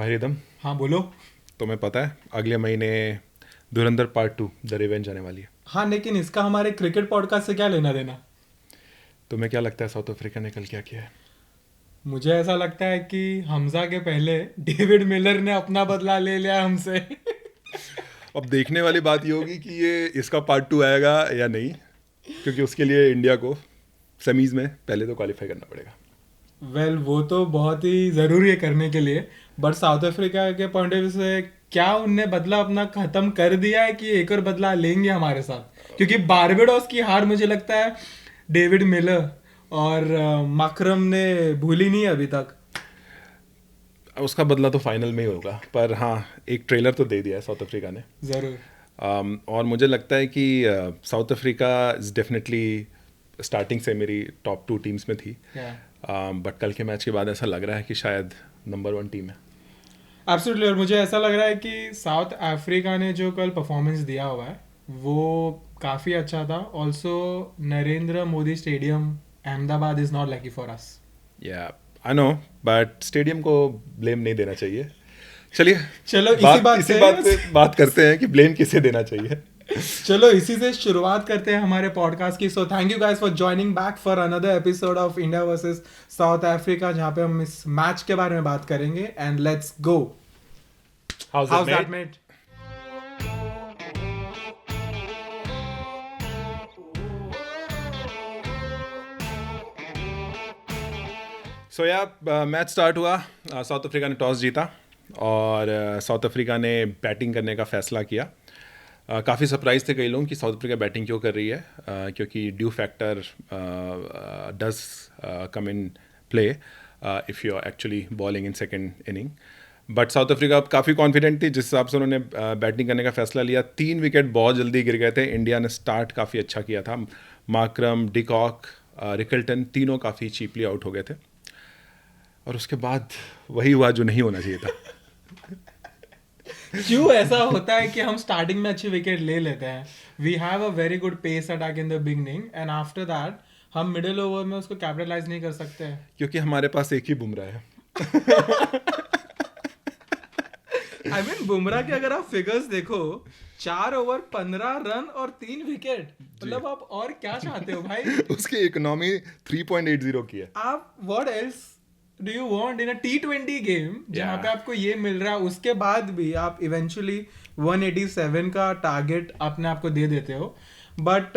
भाई रिदम, हाँ बोलो। तुम्हें पता है अगले महीने धुरंधर पार्ट 2 द रिवेंज आने वाली है। हाँ लेकिन इसका हमारे क्रिकेट पॉडकास्ट से क्या लेना देना। तुम्हें क्या लगता है साउथ अफ्रीका ने कल क्या किया है? मुझे ऐसा लगता है कि हमजा के पहले डेविड मिलर ने अपना बदला ले लिया हमसे। अब देखने वाली बात ये होगी कि ये इसका पार्ट 2 आएगा या नहीं, क्योंकि उसके लिए इंडिया को सेमीज में पहले तो क्वालिफाई करना पड़ेगा। वो तो बहुत ही ज़रूरी है करने के लिए। बट साउथ अफ्रीका के पॉइंट ऑफ व्यू से क्या उनने बदला अपना ख़त्म कर दिया है कि एक और बदला लेंगे हमारे साथ, क्योंकि बारबेडोस की हार मुझे लगता है डेविड मिलर और माकरम ने भूली नहीं है अभी तक। उसका बदला तो फाइनल में ही होगा, पर हाँ, एक ट्रेलर तो दे दिया है साउथ अफ्रीका ने। ज़रूर। और मुझे लगता है कि south Africa is definitely starting से मेरी टॉप 2 टीम्स में थी। बट कल के मैच के बाद ऐसा लग रहा है कि शायद नंबर 1 टीम है। एब्सोल्युटली। और मुझे ऐसा लग रहा है कि साउथ अफ्रीका ने जो कल परफॉर्मेंस दिया हुआ है वो काफ़ी अच्छा था। Also Narendra Modi stadium Ahmedabad is not lucky for us. या आई नो, बट स्टेडियम को ब्लेम नहीं देना चाहिए। चलिए, चलो इसी बात इसी से बात पे बात करते हैं कि ब्लेम किसे देना चाहिए। चलो इसी से शुरुआत करते हैं हमारे पॉडकास्ट की। So thank you guys for joining back for another episode of India versus south Africa, जहां पे हम इस मैच के बारे में बात करेंगे। And let's go. How's that mate? So yeah match start हुआ। साउथ अफ्रीका ने टॉस जीता और साउथ अफ्रीका ने बैटिंग करने का फैसला किया। काफ़ी सरप्राइज थे कई लोग कि साउथ अफ्रीका बैटिंग क्यों कर रही है, क्योंकि dew factor does come in play if you are actually bowling in second inning. But South Africa काफ़ी कॉन्फिडेंट थी जिस हिसाब से उन्होंने बैटिंग करने का फैसला लिया। 3 विकेट बहुत जल्दी गिर गए थे। इंडिया ने स्टार्ट काफ़ी अच्छा किया था। मार्करम, डिकॉक, रिकल्टन तीनों काफ़ी चीपली आउट हो गए थे और उसके बाद वही हुआ जो नहीं होना चाहिए था। क्यों ऐसा होता है कि हम स्टार्टिंग में अच्छी विकेट ले लेते हैं, we have a very good pace attack in the beginning, and after that हम मिडिल ओवर में उसको कैपिटलाइज नहीं कर सकते हैं। क्योंकि हमारे पास एक ही बुमराह है। आई मीन बुमराह के अगर आप फिगर्स देखो, 4 ओवर 15 रन और 3 विकेट, मतलब आप और क्या चाहते हो भाई? उसकी इकोनॉमी 3.80 की है। आप what else do you want in a T20 game जहां पे Yeah. आपको ये मिल रहा है, उसके बाद भी आप इवेंचुअली 187 का टारगेट अपने आप को दे देते हो। बट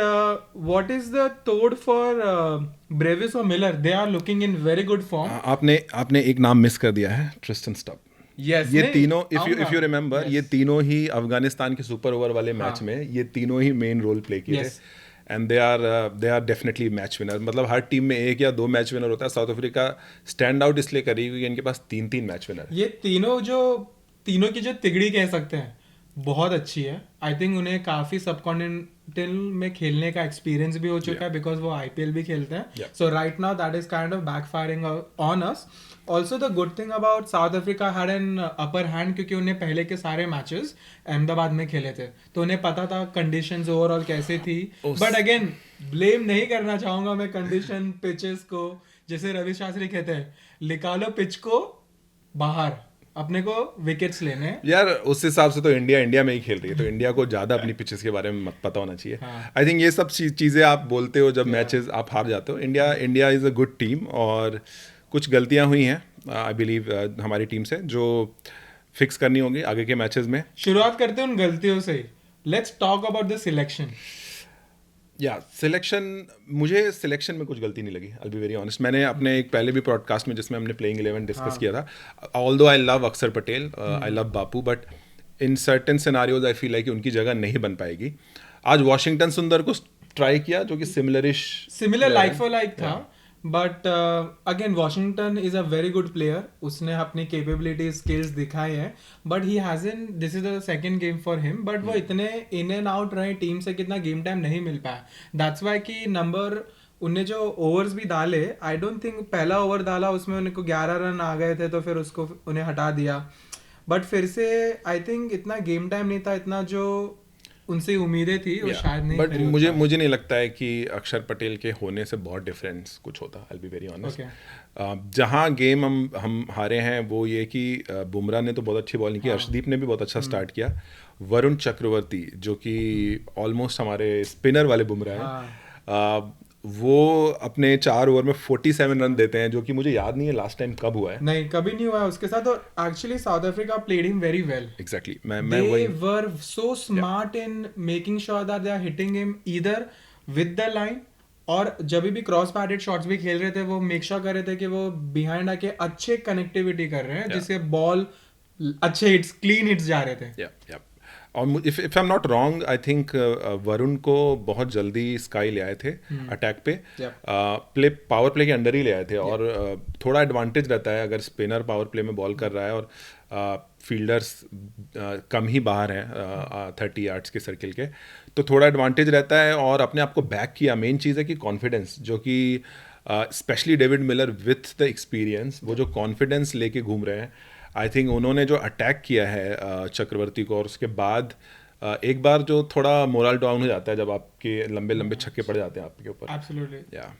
व्हाट इज द तोड़ फॉर ब्रेविस और Miller? They are looking in very good form. आपने एक नाम मिस कर दिया है, ट्रिस्टन स्टब। यस, ये नहीं तीनों, इफ आऊंगा। यू रिमेंबर, ये Yes. तीनों ही अफगानिस्तान के सुपर ओवर वाले मैच हाँ. में ये तीनों ही मेन रोल प्ले किए थे। Yes. And they are definitely match winner. मतलब हर टीम में एक या दो मैच विनर होता है। साउथ अफ्रीका स्टैंड आउट इसलिए करी क्योंकि इनके पास 3 मैच विनर है। ये तीनों की जो तिगड़ी कह सकते हैं बहुत अच्छी है। आई थिंक उन्हें काफी सब कॉन्टिनेंटल में खेलने का एक्सपीरियंस भी हो चुका है, बिकॉज वो आईपीएल भी खेलते हैं। Yeah. So right now that is kind of backfiring on us. Also the good thing about South Africa had an upper hand, क्योंकि उन्हें पहले के सारे मैचेस अहमदाबाद में खेले थे, तो उन्हें पता था कंडीशंस ओवरऑल कैसे थी। बट अगेन ब्लेम नहीं करना चाहूंगा मैं कंडीशन पिचेस को। जैसे रवि शास्त्री कहते हैं, निकालो पिच को बाहर, अपने को विकेट्स लेने हैं। यार उस हिसाब से तो इंडिया में ही खेल रही है, तो इंडिया को ज़्यादा अपनी पिचेस के बारे में मत पता होना चाहिए। हाँ. आई थिंक ये सब चीज़ें आप बोलते हो जब मैचेस आप हार जाते हो। India is a good team और कुछ गलतियां हुई हैं आई बिलीव हमारी टीम से, जो फिक्स करनी होगी आगे के मैचेस में। शुरुआत करते हैं उन गलतियों से। Let's talk about the selection. या सिलेक्शन, मुझे सिलेक्शन में कुछ गलती नहीं लगी, आई बी वेरी ऑनेस्ट। मैंने अपने एक पहले भी पॉडकास्ट में जिसमें हमने प्लेइंग 11 डिस्कस किया था, ऑल्दो आई लव अक्षर Patel, I love Bapu, but in certain scenarios I feel like उनकी जगह नहीं बन पाएगी। आज वॉशिंगटन सुंदर को ट्राई किया जो कि सिमिलर लाइक फॉर लाइक था। But again Washington is a very good player, उसने अपनी कैपेबिलिटी स्किल्स दिखाए हैं। But he हैजन, this is the second game for him, but वो इतने इन एंड आउट रहे, टीम से कितना गेम टाइम नहीं मिल पाया। दैट्स वाई कि नंबर उनने जो ओवर्स भी डाले, आई डोंट थिंक पहला ओवर डाला उसमें उनको 11 रन आ गए थे, तो फिर उसको उन्हें हटा दिया। बट फिर से आई थिंक इतना गेम टाइम नहीं था, इतना जो उनसे उम्मीदें थी वो शायद नहीं बट खरी मुझे उतना। मुझे नहीं लगता है कि अक्षर पटेल के होने से बहुत डिफरेंस कुछ होता, आई बी वेरी ऑनेस्ट। Okay. जहाँ गेम हम हारे हैं वो ये कि बुमराह ने तो बहुत अच्छी बॉलिंग की, हाँ। अर्शदीप ने भी बहुत अच्छा स्टार्ट किया, वरुण चक्रवर्ती जो कि ऑलमोस्ट हमारे स्पिनर वाले बुमराह हैं, हाँ। वो अपने 4 ओवर में 47 रन देते हैं, जो कि मुझे याद नहीं है लास्ट टाइम कब हुआ है। नहीं, कभी नहीं हुआ है उसके साथ। और actually south Africa played him very well. Exactly मैं They वही were so smart in making sure that they are hitting him either with the line, और जब भी क्रॉस पैडेड शॉट्स भी खेल रहे थे वो मेक श्योर कर रहे थे कि वो बिहाइंड आके अच्छे कनेक्टिविटी कर रहे हैं, जिससे बॉल अच्छे हिट्स, क्लीन हिट्स जा रहे थे। या और if I am not wrong, I think Varun को बहुत जल्दी स्काई ले आए थे अटैक पे, पावर प्ले के अंडर ही ले आए थे, और थोड़ा एडवांटेज रहता है अगर स्पिनर पावर प्ले में बॉल कर रहा है और फील्डर्स कम ही बाहर हैं 30 यार्ड्स के सर्किल के, तो थोड़ा एडवांटेज रहता है। और अपने आप को बैक किया, मेन चीज़ है कि कॉन्फिडेंस, जो कि specially David Miller with the experience, वो जो कॉन्फिडेंस लेके घूम रहे हैं, आई थिंक उन्होंने जो अटैक किया है चक्रवर्ती को, और उसके बाद एक बार जो थोड़ा मोरल डाउन हो जाता है जब आपके लंबे लंबे छक्के पड़ जाते हैं आपके ऊपर। एब्सोल्युटली। या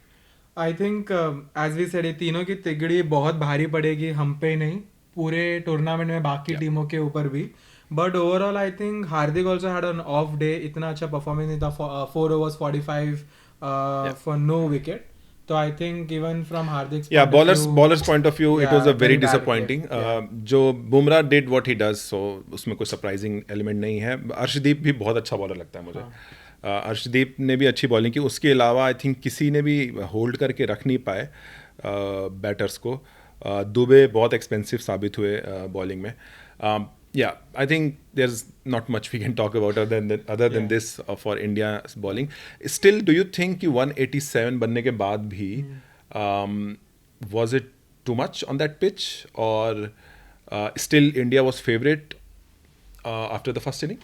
I think as we said, ये तीनों की तिगड़ी बहुत भारी पड़ेगी हम पे नहीं, पूरे टूर्नामेंट में बाकी टीमों के ऊपर भी। But overall I think Hardik also had an of day, इतना अच्छा परफॉर्मेंस नहीं था। 4 overs 45 फॉर नो विकेट। तो I think even from Hardik bowler's point of view it was a very disappointing. जो Bumrah did what he does, so उसमें कोई surprising element नहीं है। अर्शदीप भी बहुत अच्छा बॉलर लगता है मुझे। अर्शदीप ने भी अच्छी बॉलिंग की, उसके अलावा आई थिंक किसी ने भी होल्ड करके रख नहीं पाए बैटर्स को। दुबे बहुत एक्सपेंसिव साबित हुए बॉलिंग में। I think there's not much we can talk about other than this for India's bowling. Still, do you think कि 187 बनने के बाद भी was it too much on that pitch, or still India was favourite after the first inning?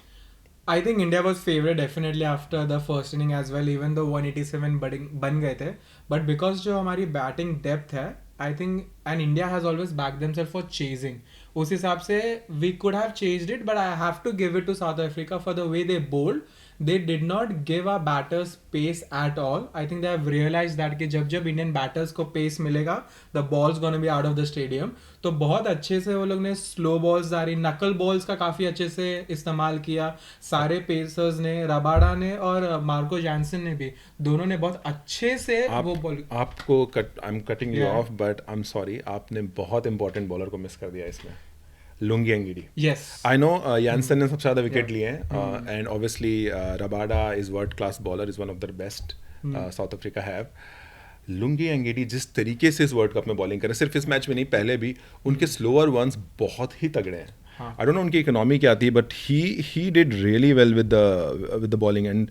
I think India was favourite definitely after the first inning as well, even though 187 बन गए थे. But because जो हमारी batting depth है, I think, and India has always backed themselves for chasing. उस हिसाब से we could have chased it, but I have to give it to South Africa for the way they bowled. They did not give our batters pace at all. I think they have realized that कि जब Indian batters को pace मिलेगा, the ball's gonna be out of the stadium. तो बहुत अच्छे से वो लोग ने slow balls आ रही, knuckle balls का काफ़ी अच्छे से इस्तेमाल किया। सारे पेसर्स ने, रबाडा ने और मार्को जैनसन ने भी, दोनों ने बहुत अच्छे से वो बॉल। आपको I am cutting you of, but I am sorry, आपने बहुत इंपॉर्टेंट बॉलर को मिस कर दिया इसमें, Lungi Ngidi. Yes. I know Janssen ने सबसे ज़्यादा विकेट लिए हैं, and obviously Rabada is world class bowler, is one of the best south Africa have. Lungi Ngidi जिस तरीके से इस वर्ल्ड कप में बॉलिंग कर रहे हैं, सिर्फ इस मैच में नहीं पहले भी, उनके स्लोअर वंस बहुत ही तगड़े हैं। आई डोंट नो उनकी इकोनॉमी क्या थी, but he did really well with the bowling, and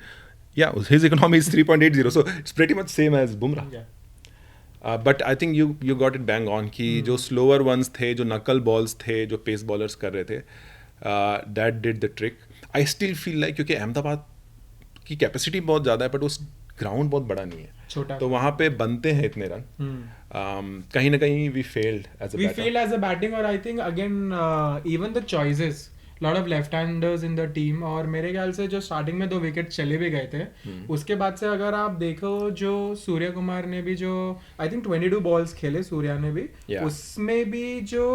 yeah his economy is 3.80, so it's pretty much same as Bumrah. But I think you got it bang on कि जो slower once थे, जो नकल balls थे, जो pace bowlers कर रहे थे, that did the trick. I still feel like, क्योंकि अहमदाबाद की कैपेसिटी बहुत ज़्यादा है, बट उस ग्राउंड बहुत बड़ा नहीं है, छोटा, तो वहाँ पे बनते हैं इतने रन। कहीं ना कहीं we failed as a batting. और I think again even the choices, lot of left handers in the team, और मेरे ख्याल से जो स्टार्टिंग में 2 विकेट चले भी गए थे, उसके बाद से अगर आप देखो, जो सूर्य कुमार ने भी जो आई थिंक 22 बॉल्स खेले, सूर्या ने भी, उसमें भी जो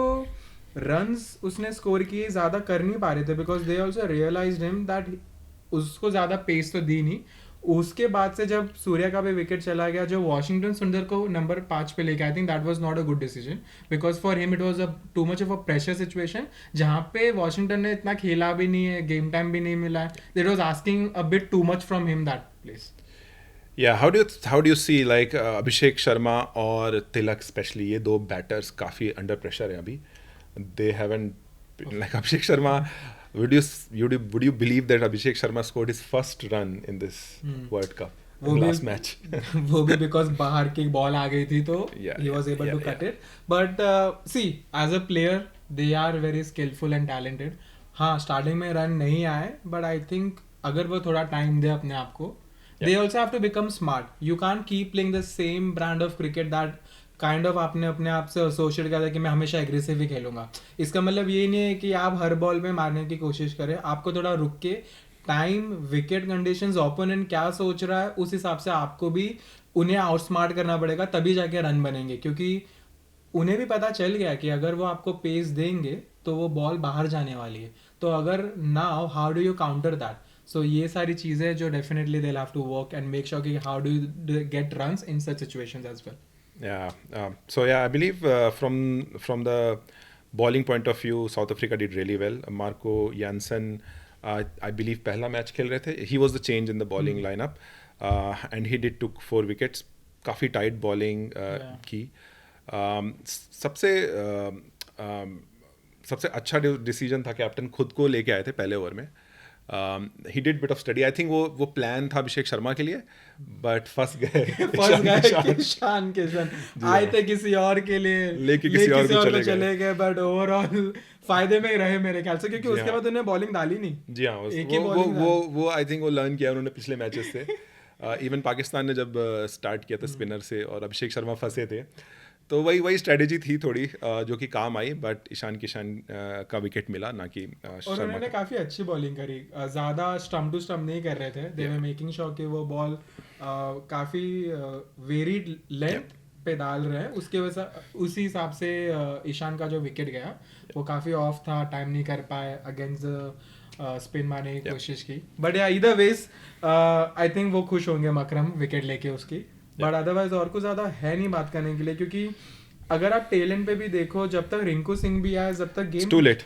रन्स उसने स्कोर किए ज़्यादा कर नहीं पा रहे थे, because they also realised him that उसको ज़्यादा पेस तो दी नहीं। उसके बाद से जब सूर्या का भी विकेट चला गया, जो वॉशिंगटन सुंदर को नंबर 5 पे लेके, I think that was not a good decision, because for him it was a too much of a pressure situation, जहाँ पे वॉशिंगटन ने इतना खेला भी नहीं है, गेम टाइम भी नहीं मिला है। It was asking a bit too much from him that place. Yeah how do you see like Abhishek Sharma और तिलक स्पेशली, ये 2 बैटर्स काफ़ी अंडर प्रेशर है अभी। They haven't, like Abhishek Sharma, would you believe that Abhishek Sharma scored his first run in this World Cup in last match? वो भी because बाहर की ball आ गई थी, तो he was able to cut it. But see, as a player they are very skillful and talented. हाँ, starting में run नहीं आए, but I think अगर वो थोड़ा टाइम दे अपने आप को, they also have to become smart. You can't keep playing the same brand of cricket that kind of आपने अपने आप से एसोसिएट किया था कि मैं हमेशा एग्रेसिव ही खेलूंगा। इसका मतलब ये नहीं है कि आप हर बॉल में मारने की कोशिश करें, आपको थोड़ा रुक के टाइम, विकेट कंडीशंस, ओपोनेंट क्या सोच रहा है, उस हिसाब से आपको भी उन्हें आउटस्मार्ट करना पड़ेगा, तभी जाके रन बनेंगे। क्योंकि उन्हें भी पता चल गया कि अगर वो आपको पेस देंगे तो वो बॉल बाहर जाने वाली है। तो अगर now how do you counter that? So ये सारी चीज़ें जो definitely they have to work and make sure कि how do you get runs in such situations as well. Yeah. So yeah, I believe from the bowling point of view, South Africa did really well. Marco Jansen, I believe, पहला match खेल रहे थे. He was the change in the bowling lineup, and he did took 4 wickets. काफ़ी tight bowling की. सबसे सबसे अच्छा decision था कैप्टन खुद को लेके आए थे पहले ओवर में. He did bit of study. I think वो प्लान था अभिषेक शर्मा के लिए, बट फंस गए. ईशान किशन आए थे किसी और के लिए, लेके किसी और को चले गए, बट ओवरऑल फायदे में ही रहे मेरे ख्याल से, क्योंकि उसके बाद उन्हें बॉलिंग डाली नहीं. जी हाँ, वो आई थिंक वो लर्न किया उन्होंने पिछले मैचेस से. इवन पाकिस्तान ने जब स्टार्ट किया था स्पिनर से और अभिषेक शर्मा फंसे थे, तो वही स्ट्रेटेजी थी थोड़ी, जो कि काम आई. बट ईशान किशन का विकेट मिला, ना कि और उन्होंने काफी अच्छी बॉलिंग करी. ज्यादा स्टंप टू स्टंप नहीं कर रहे थे. दे वर मेकिंग श्योर कि वो बॉल काफी वेरीड लेंथ पे डाल रहे हैं. उसके वजह उसी हिसाब से ईशान का जो विकेट गया वो काफी ऑफ था, टाइम नहीं कर पाए, अगेंस्ट स्पिन मारने की कोशिश की. बट या इधर वेज आई थिंक वो खुश होंगे मकरम विकेट लेके उसकी. बट अदरवाइज और कुछ ज्यादा है नहीं बात करने के लिए, क्योंकि अगर आप टेलेंट पे भी देखो, जब तक रिंकू सिंह भी आए, जब तक गेम टू लेट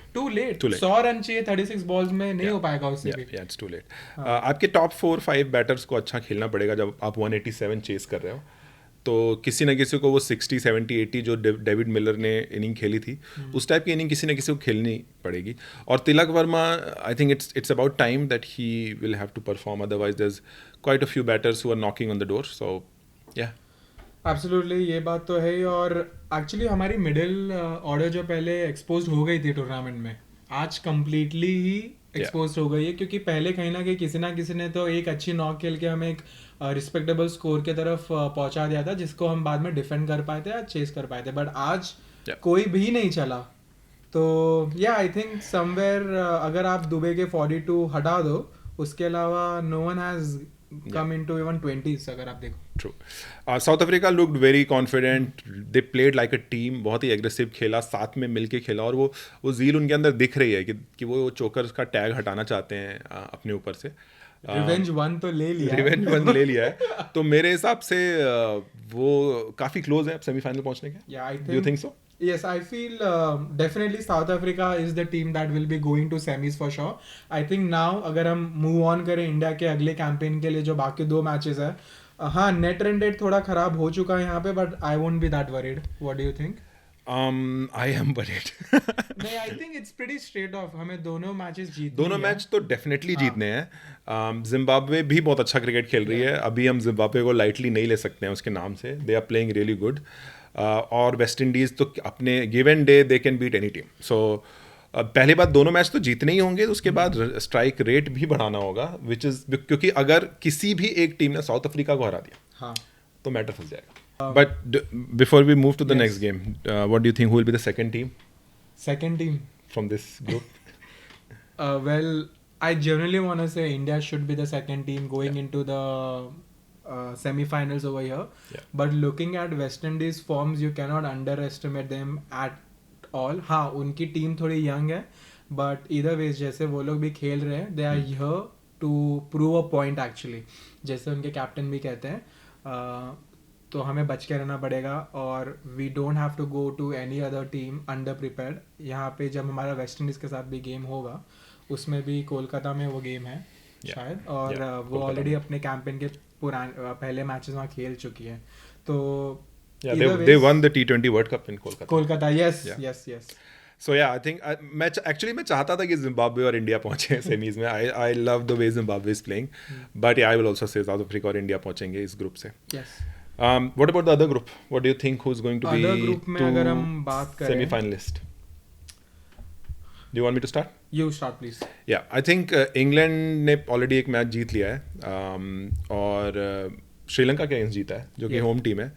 100 रन चाहिए 36 बॉल्स में, नहीं हो पाएगा उससे भी. It's too late. आपके टॉप 4-5 बैटर्स को अच्छा खेलना पड़ेगा जब आप 187 चेस कर रहे हो. तो किसी न किसी को वो 60, 70, 80 जो डेविड मिलर ने इनिंग खेली थी, उस टाइप की इनिंग किसी न किसी को खेलनी पड़ेगी. और Tilak Varma, I think it's about time that he will have to perform. Otherwise there is quite a few batters who are knocking on the door. So yeah absolutely, ये बात तो है ही. और एक्चुअली हमारी मिडिल ऑर्डर जो पहले एक्सपोज हो गई थी टूर्नामेंट में, आज कंप्लीटली ही एक्सपोज हो गई है. क्योंकि पहले कहीं ना कहीं किसी ने तो एक अच्छी नॉक खेल के हमें एक रिस्पेक्टेबल स्कोर के तरफ पहुंचा दिया था, जिसको हम बाद में डिफेंड कर पाए थे या चेस कर पाए थे. बट आज कोई भी नहीं चला. तो या आई थिंक समवेयर अगर आप दुबे के 42 हटा दो, उसके अलावा no one has come into even 20s अगर आप देखो. True. South Africa looked very confident. They played like a team. बहुत ही एग्रेसिव खेला, साथ में मिलके खेला. और वो ज़ील उनके अंदर दिख रही है कि वो चोकर्स का टैग हटाना चाहते हैं अपने ऊपर से. रिवेंज 1 तो ले लिया है. तो मेरे हिसाब से वो काफ़ी क्लोज है अब सेमीफाइनल पहुंचने के. Do you think so? Yes, I feel definitely South Africa is the team that will be going to semis for sure. I think now अगर हम move on करें इंडिया के अगले कैंपेन के लिए, जो बाकी 2 मैचेस है, हाँ नेट रन रेट थोड़ा खराब हो चुका है यहाँ पे, but I won't be that worried. What do you think? I am worried. नहीं, I think it's pretty straight off. हमें दोनों मैचेस जीतने दोनों मैच तो डेफिनेटली जीतने हैं. जिम्बाब्वे भी बहुत अच्छा क्रिकेट खेल रही है. अभी हम जिम्बाब्वे को लाइटली नहीं ले सकते हैं उसके नाम से. They are playing really good. और वेस्ट इंडीज़ तो अपने given day they can beat any team. So पहली बात, दोनों मैच तो जीतने ही होंगे. उसके बाद स्ट्राइक रेट भी बढ़ाना होगा, विच इज़ क्योंकि अगर किसी भी एक टीम ने साउथ अफ्रीका को हरा दिया तो मैटर फंस जाएगा. But before we move to the next game, what do you think who will be the second team from this group? Well, I generally want to say India should be the second team going into the semi-finals over here. But looking at West Indies forms, you cannot underestimate them at all. हाँ, उनकी team थोड़ी young है, but either ways जैसे वो लोग भी खेल रहे हैं, they are here to prove a point actually. जैसे उनके कैप्टन भी कहते हैं. तो हमें बच के रहना पड़ेगा, और we don't have to go to any other team under prepared. यहाँ पे जब हमारा वेस्ट इंडीज़ के साथ भी गेम होगा, उसमें भी कोलकाता में वो गेम है शायद, और वो ऑलरेडी अपने कैंपेन के पहले मैचेस वहाँ खेल चुकी है. तो they won the T20 World Cup in Kolkata. yes. So yeah, I think मैं चाहता था कि जिम्बाब्वे और इंडिया पहुंचे सेमीज में. I love the way Zimbabwe is playing, but yeah, I will also say South Africa और इंडिया पहुंचेंगे इस ग्रुप से. Yes. What about the other group? What do you think who's going to be other group में अगर हम बात करें, semi-finalist? Do you want me to start? You start please. Yeah, I think England ने already एक match जीत लिया है, और श्रीलंका के अगेंस्ट जीता है, जो कि होम टीम है.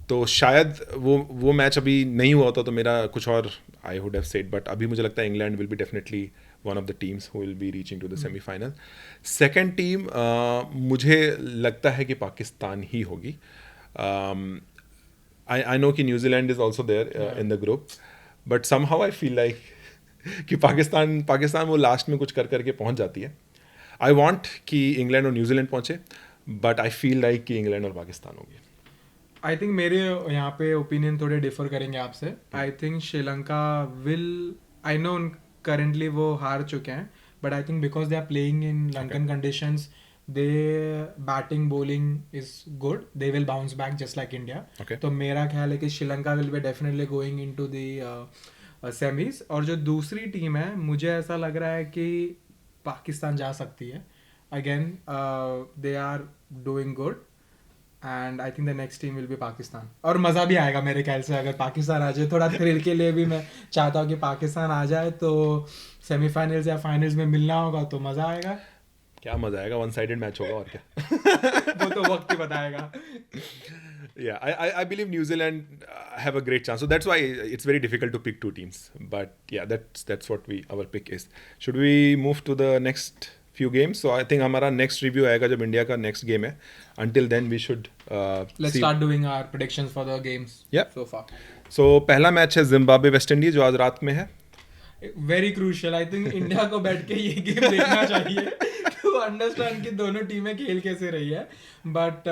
तो शायद वो मैच अभी नहीं हुआ होता तो मेरा कुछ और I would have said, but अभी मुझे लगता है England will be definitely one of the teams who will be reaching to the semifinal. Second team मुझे लगता है कि पाकिस्तान ही होगी. I know कि New Zealand is also there in the group, but somehow I feel like कि पाकिस्तान वो last में कुछ कर करके पहुंच जाती है. आई वांट कि इंग्लैंड और न्यूजीलैंड पहुंचे, बट आई फील लाइक कि इंग्लैंड और पाकिस्तान होगी. आई थिंक मेरे यहाँ पे ओपिनियन थोड़े डिफर करेंगे आपसे. I think Sri Lanka will, I know currently वो हार चुके हैं, but I think because they are playing in Lankan conditions, they batting bowling is good, they will bounce back just like India. तो मेरा ख्याल है कि Sri Lanka will be definitely going into the semis. और जो दूसरी टीम है, मुझे ऐसा लग रहा है कि पाकिस्तान जा सकती है. Again they are doing good and I think the next team will be Pakistan. और मज़ा भी आएगा मेरे ख्याल से अगर पाकिस्तान आ जाए. थोड़ा थ्रिल के लिए भी मैं चाहता हूँ कि पाकिस्तान आ जाए, तो सेमीफाइनल्स या फाइनल्स में मिलना होगा तो मज़ा आएगा. क्या मजा आएगा, वन साइडेड मैच होगा और क्या. वो तो वक्त ही बताएगा. Yeah, I believe New Zealand have a great chance. So that's why it's very difficult to pick two teams. But yeah, that's what our pick is. Should we move to the next few games? So I think हमारा next review आएगा जब India का next game है. Until then we should Let's start doing our predictions for the games. Yeah. So far. So पहला match है Zimbabwe West Indies जो आज रात में है. Very crucial. I think India को बैठ के ये गेम देखना चाहिए टू अंडरस्टैंड कि दोनों टीमें खेल कैसे रही है. But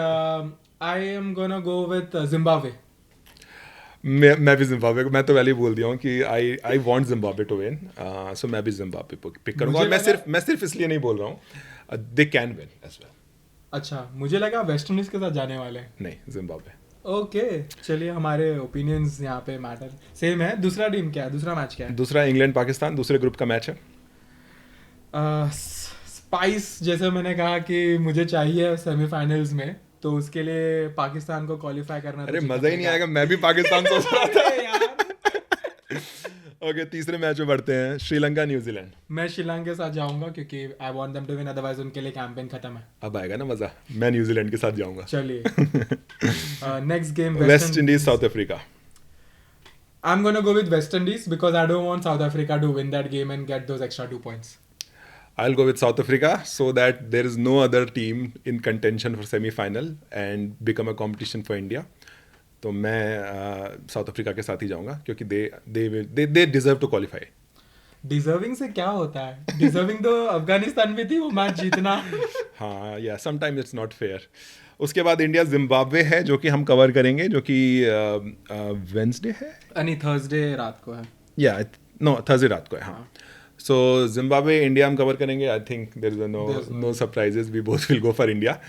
I am gonna go with Zimbabwe. मैं भी जिम्बाब्वे को, मैं तो पहले ही बोल दिया हूँ कि I want Zimbabwe to win. So मैं भी जिम्बाब्वे पिक करूँगा. और मैं सिर्फ इसलिए नहीं बोल रहा हूँ, they can win as well. अच्छा, मुझे लगा वेस्ट इंडीज के साथ जाने वाले. नहीं, जिम्बाब्वे. ओके, चलिए हमारे ओपिनियंस यहाँ पे मैटर सेम है. दूसरा टीम क्या है, दूसरा मैच क्या है? दूसरा इंग्लैंड पाकिस्तान, दूसरे ग्रुप का मैच है. स्पाइस जैसे मैंने कहा कि मुझे चाहिए सेमीफाइनल्स में, तो उसके लिए पाकिस्तान को क्वालिफाई करना. अरे मजा ही नहीं आएगा, मैं भी पाकिस्तान सोच रहा था. ओके, तीसरे मैच में बढ़ते हैं, श्रीलंका न्यूजीलैंड. मैं श्रीलंका के साथ जाऊंगा क्योंकि I want them to win, otherwise उनके लिए कैंपेन खत्म है. अब आएगा ना मजा. मैं न्यूजीलैंड के साथ जाऊंगा. चलिए next game West Indies south Africa. I'm gonna go with West Indies because I don't want South Africa to win that game and get those extra 2 points. I'll go with South Africa so that there is no other team in contention for semi-final and become a competition for India. तो मैं south Africa के साथ ही जाऊंगा क्योंकि they deserve to qualify. Deserving से क्या होता है? डिजर्विंग तो अफगानिस्तान भी थी वो मैच जीतना. हाँ, या समटाइम्स इट्स नॉट फेयर. उसके बाद इंडिया जिम्बाब्वे है जो कि हम कवर करेंगे, जो कि वेंसडे है, नहीं थर्सडे रात को है. या नो, थर्सडे रात को है. हाँ. सो जिम्बाब्वे इंडिया हम कवर करेंगे. I think there is no surprises, we both will go for India.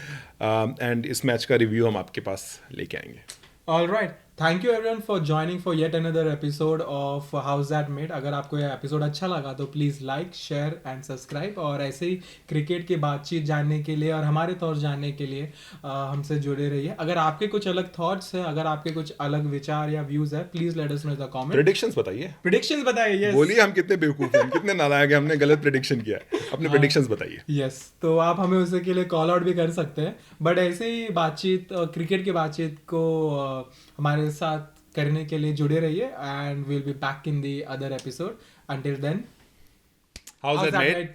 And इस मैच का रिव्यू हम आपके पास लेके आएंगे. All right. Thank you everyone for joining for yet another episode of How's That Made. अगर आपको यह एपिसोड अच्छा लगा तो please like, share and subscribe. और ऐसे ही क्रिकेट की बातचीत जानने के लिए और हमारे थॉट्स जानने के लिए हमसे जुड़े रहिए. अगर आपके कुछ अलग थॉट्स है, अगर आपके कुछ अलग विचार या व्यूज है, please let us know in the comment. Predictions बताइए. प्रेडिक्शंस बताइए. यस, बोलिए हम कितने बेवकूफ हैं, कितने नालायक हैं, हमने गलत प्रेडिक्शन किया है. अपने प्रेडिक्शंस बताइए. यस, तो आप हमें उसके के लिए कॉल आउट भी कर सकते हैं. बट ऐसे ही बातचीत, क्रिकेट की बातचीत को हमारे साथ करने के लिए जुड़े रहिए. And we will be back in the other episode. Until then, house that made.